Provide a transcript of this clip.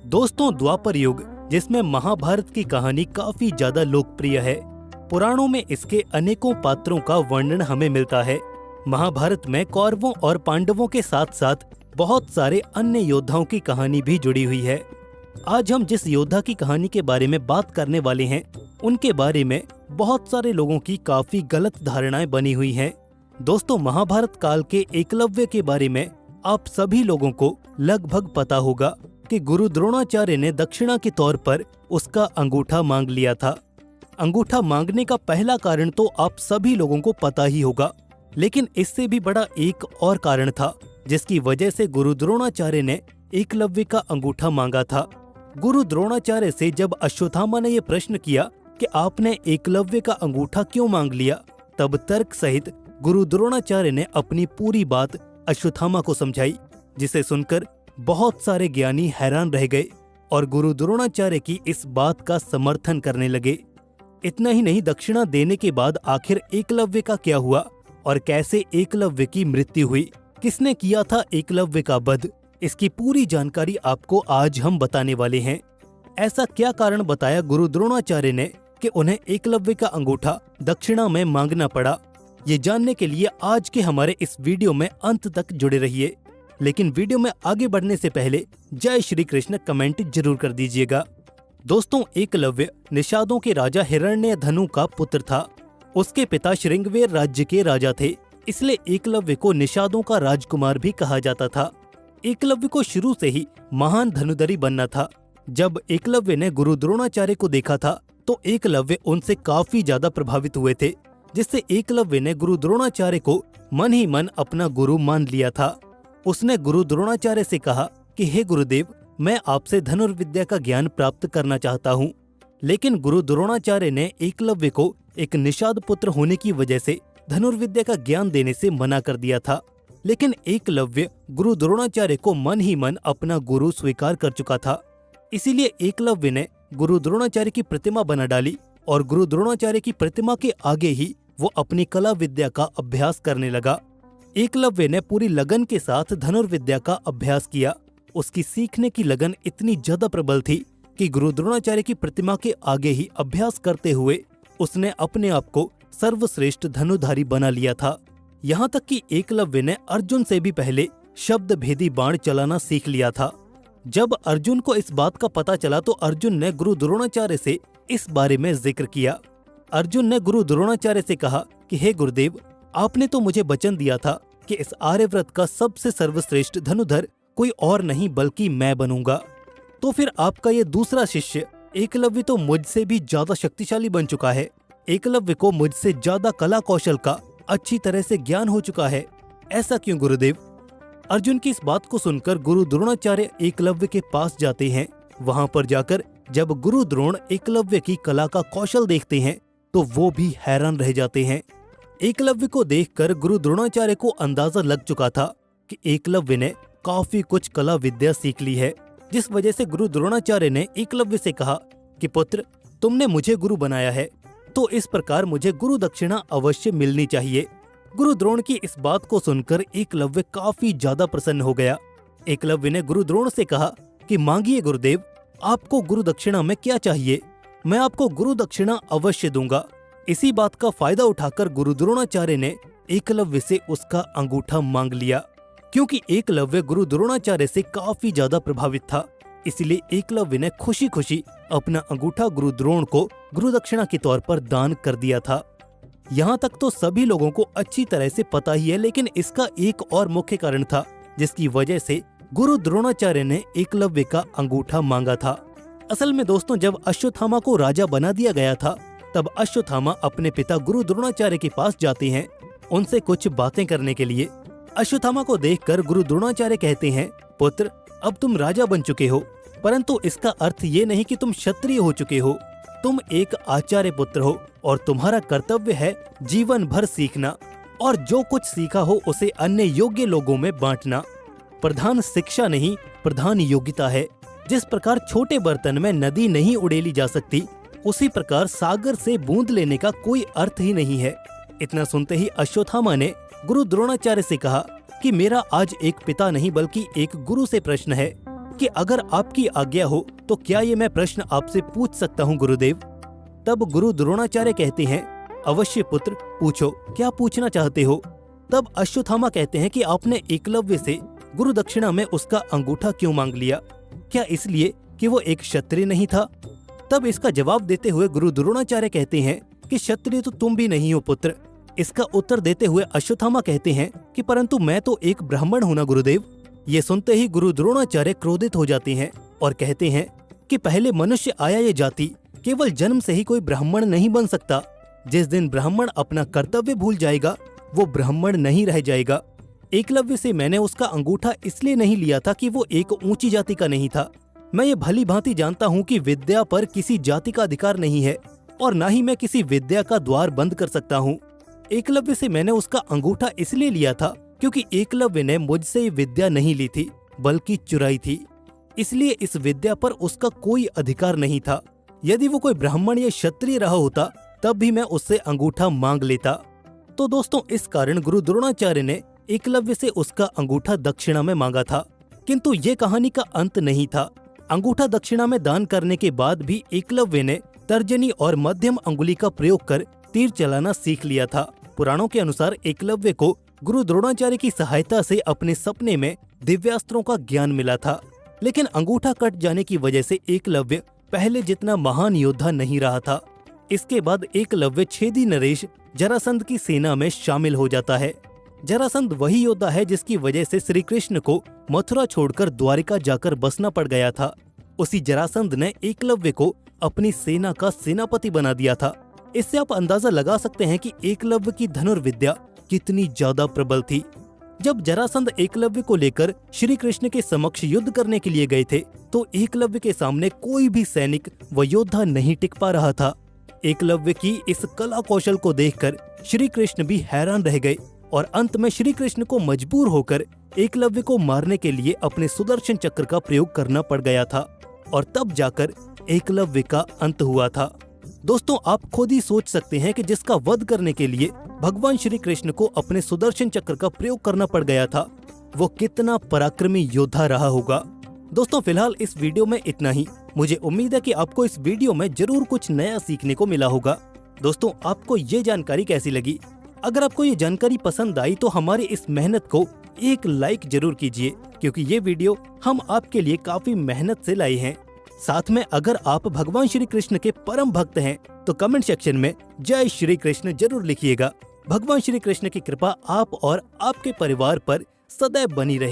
दोस्तों, द्वापर युग जिसमें महाभारत की कहानी काफी ज्यादा लोकप्रिय है। पुराणों में इसके अनेकों पात्रों का वर्णन हमें मिलता है। महाभारत में कौरवों और पांडवों के साथ साथ बहुत सारे अन्य योद्धाओं की कहानी भी जुड़ी हुई है। आज हम जिस योद्धा की कहानी के बारे में बात करने वाले हैं, उनके बारे में बहुत सारे लोगों की काफी गलत धारणाएं बनी हुई हैं। दोस्तों, महाभारत काल के एकलव्य के बारे में आप सभी लोगों को लगभग पता होगा कि गुरु द्रोणाचार्य ने दक्षिणा के तौर पर उसका अंगूठा मांग लिया था। अंगूठा मांगने का पहला कारण तो आप सभी लोगों को पता ही होगा, लेकिन इससे भी बड़ा एक और कारण था जिसकी वजह से गुरु द्रोणाचार्य ने एकलव्य का अंगूठा मांगा था। गुरु द्रोणाचार्य से जब अश्वत्थामा ने यह प्रश्न किया कि आपने एकलव्य का अंगूठा क्यों मांग लिया, तब तर्क सहित गुरु द्रोणाचार्य ने अपनी पूरी बात अश्वत्थामा को समझाई, जिसे सुनकर बहुत सारे ज्ञानी हैरान रह गए और गुरु द्रोणाचार्य की इस बात का समर्थन करने लगे। इतना ही नहीं, दक्षिणा देने के बाद आखिर एकलव्य का क्या हुआ और कैसे एकलव्य की मृत्यु हुई, किसने किया था एकलव्य का वध, इसकी पूरी जानकारी आपको आज हम बताने वाले हैं। ऐसा क्या कारण बताया गुरु द्रोणाचार्य ने कि उन्हें एकलव्य का अंगूठा दक्षिणा में मांगना पड़ा, ये जानने के लिए आज के हमारे इस वीडियो में अंत तक जुड़े रहिए। लेकिन वीडियो में आगे बढ़ने से पहले जय श्री कृष्ण कमेंट जरूर कर दीजिएगा। दोस्तों, एकलव्य निषादों के राजा हिरण्यधनु का पुत्र था। उसके पिता श्रृंगवेर राज्य के राजा थे, इसलिए एकलव्य को निषादों का राजकुमार भी कहा जाता था। एकलव्य को शुरू से ही महान धनुर्धरी बनना था। जब एकलव्य ने गुरु द्रोणाचार्य को देखा था तो एकलव्य उनसे काफी ज्यादा प्रभावित हुए थे, जिससे एकलव्य ने गुरु द्रोणाचार्य को मन ही मन अपना गुरु मान लिया था। उसने गुरु द्रोणाचार्य से कहा कि हे गुरुदेव, मैं आपसे धनुर्विद्या का ज्ञान प्राप्त करना चाहता हूँ। लेकिन गुरु द्रोणाचार्य ने एकलव्य को एक निषाद पुत्र होने की वजह से धनुर्विद्या का ज्ञान देने से मना कर दिया था। लेकिन एकलव्य गुरु द्रोणाचार्य को मन ही मन अपना गुरु स्वीकार कर चुका था। इसीलिए एकलव्य ने गुरु द्रोणाचार्य की प्रतिमा बना डाली और गुरु द्रोणाचार्य की प्रतिमा के आगे ही वो अपनी कला विद्या का अभ्यास करने लगा। एकलव्य ने पूरी लगन के साथ धनुर्विद्या का अभ्यास किया। उसकी सीखने की लगन इतनी ज्यादा प्रबल थी कि गुरु द्रोणाचार्य की प्रतिमा के आगे ही अभ्यास करते हुए उसने अपने आप को सर्वश्रेष्ठ धनुधारी बना लिया था। यहाँ तक कि एकलव्य ने अर्जुन से भी पहले शब्द भेदी बाण चलाना सीख लिया था। जब अर्जुन को इस बात का पता चला तो अर्जुन ने गुरु द्रोणाचार्य से इस बारे में जिक्र किया। अर्जुन ने गुरु द्रोणाचार्य से कहा कि हे गुरुदेव, आपने तो मुझे वचन दिया था कि इस आर्यव्रत का सबसे सर्वश्रेष्ठ धनुधर कोई और नहीं बल्कि मैं बनूंगा। तो फिर आपका ये दूसरा शिष्य एकलव्य तो मुझसे भी ज्यादा शक्तिशाली बन चुका है। एकलव्य को मुझसे ज्यादा कला कौशल का अच्छी तरह से ज्ञान हो चुका है, ऐसा क्यों गुरुदेव? अर्जुन की इस बात को सुनकर गुरु द्रोणाचार्य एकलव्य के पास जाते हैं। वहाँ पर जाकर जब गुरु द्रोण एकलव्य की कला का कौशल देखते हैं तो वो भी हैरान रह जाते हैं। एकलव्य को देखकर गुरु द्रोणाचार्य को अंदाजा लग चुका था कि एकलव्य ने काफी कुछ कला विद्या सीख ली है, जिस वजह से गुरु द्रोणाचार्य ने एकलव्य से कहा कि पुत्र, तुमने मुझे गुरु बनाया है तो इस प्रकार मुझे गुरु दक्षिणा अवश्य मिलनी चाहिए। गुरु द्रोण की इस बात को सुनकर एकलव्य काफी ज्यादा प्रसन्न हो गया। एकलव्य ने गुरु द्रोण से कहा कि मांगिए गुरुदेव, आपको गुरु दक्षिणा में क्या चाहिए, मैं आपको गुरु दक्षिणा अवश्य दूंगा। इसी बात का फायदा उठाकर गुरु द्रोणाचार्य ने एकलव्य से उसका अंगूठा मांग लिया। क्योंकि एकलव्य गुरु द्रोणाचार्य से काफी ज्यादा प्रभावित था, इसलिए एकलव्य ने खुशी खुशी अपना अंगूठा गुरु द्रोण को गुरु दक्षिणा के तौर पर दान कर दिया था। यहाँ तक तो सभी लोगों को अच्छी तरह से पता ही है, लेकिन इसका एक और मुख्य कारण था जिसकी वजह से गुरु द्रोणाचार्य ने एकलव्य का अंगूठा मांगा था। असल में दोस्तों, जब अश्वत्थामा को राजा बना दिया गया था तब अश्वत्थामा अपने पिता गुरु द्रोणाचार्य के पास जाते हैं उनसे कुछ बातें करने के लिए। अश्वत्थामा को देखकर गुरु द्रोणाचार्य कहते हैं, पुत्र, अब तुम राजा बन चुके हो, परंतु इसका अर्थ ये नहीं कि तुम क्षत्रिय हो चुके हो। तुम एक आचार्य पुत्र हो और तुम्हारा कर्तव्य है जीवन भर सीखना और जो कुछ सीखा हो उसे अन्य योग्य लोगों में बांटना। प्रधान शिक्षा नहीं, प्रधान योग्यता है। जिस प्रकार छोटे बर्तन में नदी नहीं उड़ेली जा सकती, उसी प्रकार सागर से बूंद लेने का कोई अर्थ ही नहीं है। इतना सुनते ही अश्वत्थामा ने गुरु द्रोणाचार्य से कहा कि मेरा आज एक पिता नहीं बल्कि एक गुरु से प्रश्न है कि अगर आपकी आज्ञा हो तो क्या ये मैं प्रश्न आपसे पूछ सकता हूँ गुरुदेव? तब गुरु द्रोणाचार्य कहते हैं, अवश्य पुत्र, पूछो, क्या पूछना चाहते हो? तब अश्वत्थामा कहते हैं कि आपने एकलव्य से गुरु दक्षिणा में उसका अंगूठा क्यों मांग लिया? क्या इसलिए कि वो एक क्षत्रिय नहीं था? तब इसका जवाब देते हुए गुरु द्रोणाचार्य कहते हैं कि क्षत्रिय तो तुम भी नहीं हो पुत्र। इसका उत्तर देते हुए अश्वत्थामा कहते हैं कि परंतु मैं तो एक ब्राह्मण हूं ना गुरुदेव। ये सुनते ही गुरु द्रोणाचार्य क्रोधित हो जाते हैं और कहते हैं कि पहले मनुष्य आया ये जाति, केवल जन्म से ही कोई ब्राह्मण नहीं बन सकता। जिस दिन ब्राह्मण अपना कर्तव्य भूल जाएगा वो ब्राह्मण नहीं रह जाएगा। एकलव्य से मैंने उसका अंगूठा इसलिए नहीं लिया था कि वो एक ऊंची जाति का नहीं था। मैं ये भली भांति जानता हूँ कि विद्या पर किसी जाति का अधिकार नहीं है और न ही मैं किसी विद्या का द्वार बंद कर सकता हूँ। एकलव्य से मैंने उसका अंगूठा इसलिए लिया था क्योंकि एकलव्य ने मुझसे ये विद्या नहीं ली थी बल्कि चुराई थी, इसलिए इस विद्या पर उसका कोई अधिकार नहीं था। यदि वो कोई ब्राह्मण या क्षत्रिय रहा होता तब भी मैं उससे अंगूठा मांग लेता। तो दोस्तों, इस कारण गुरु द्रोणाचार्य ने एकलव्य से उसका अंगूठा दक्षिणा में मांगा था। किंतु ये कहानी का अंत नहीं था। अंगूठा दक्षिणा में दान करने के बाद भी एकलव्य ने तर्जनी और मध्यम अंगुली का प्रयोग कर तीर चलाना सीख लिया था। पुराणों के अनुसार एकलव्य को गुरु द्रोणाचार्य की सहायता से अपने सपने में दिव्यास्त्रों का ज्ञान मिला था, लेकिन अंगूठा कट जाने की वजह से एकलव्य पहले जितना महान योद्धा नहीं रहा था। इसके बाद एकलव्य छेदी नरेश जरासंध की सेना में शामिल हो जाता है। जरासंध वही योद्धा है जिसकी वजह से श्री कृष्ण को मथुरा छोड़कर द्वारिका जाकर बसना पड़ गया था। उसी जरासंध ने एकलव्य को अपनी सेना का सेनापति बना दिया था। इससे आप अंदाजा लगा सकते हैं कि एकलव्य की धनुर्विद्या कितनी ज्यादा प्रबल थी। जब जरासंध एकलव्य को लेकर श्री कृष्ण के समक्ष युद्ध करने के लिए गए थे तो एकलव्य के सामने कोई भी सैनिक व योद्धा नहीं टिक पा रहा था। एकलव्य की इस कला कौशल को देखकर श्री कृष्ण भी हैरान रह गए और अंत में श्री कृष्ण को मजबूर होकर एकलव्य को मारने के लिए अपने सुदर्शन चक्र का प्रयोग करना पड़ गया था और तब जाकर एकलव्य का अंत हुआ था। दोस्तों, आप खुद ही सोच सकते हैं कि जिसका वध करने के लिए भगवान श्री कृष्ण को अपने सुदर्शन चक्र का प्रयोग करना पड़ गया था, वो कितना पराक्रमी योद्धा रहा होगा। दोस्तों, फिलहाल इस वीडियो में इतना ही। मुझे उम्मीद है कि आपको इस वीडियो में जरूर कुछ नया सीखने को मिला होगा। दोस्तों, आपको ये जानकारी कैसी लगी? अगर आपको ये जानकारी पसंद आई तो हमारी इस मेहनत को एक लाइक जरूर कीजिए, क्योंकि ये वीडियो हम आपके लिए काफी मेहनत से लाए हैं। साथ में अगर आप भगवान श्री कृष्ण के परम भक्त हैं तो कमेंट सेक्शन में जय श्री कृष्ण जरूर लिखिएगा। भगवान श्री कृष्ण की कृपा आप और आपके परिवार पर सदैव बनी रहे।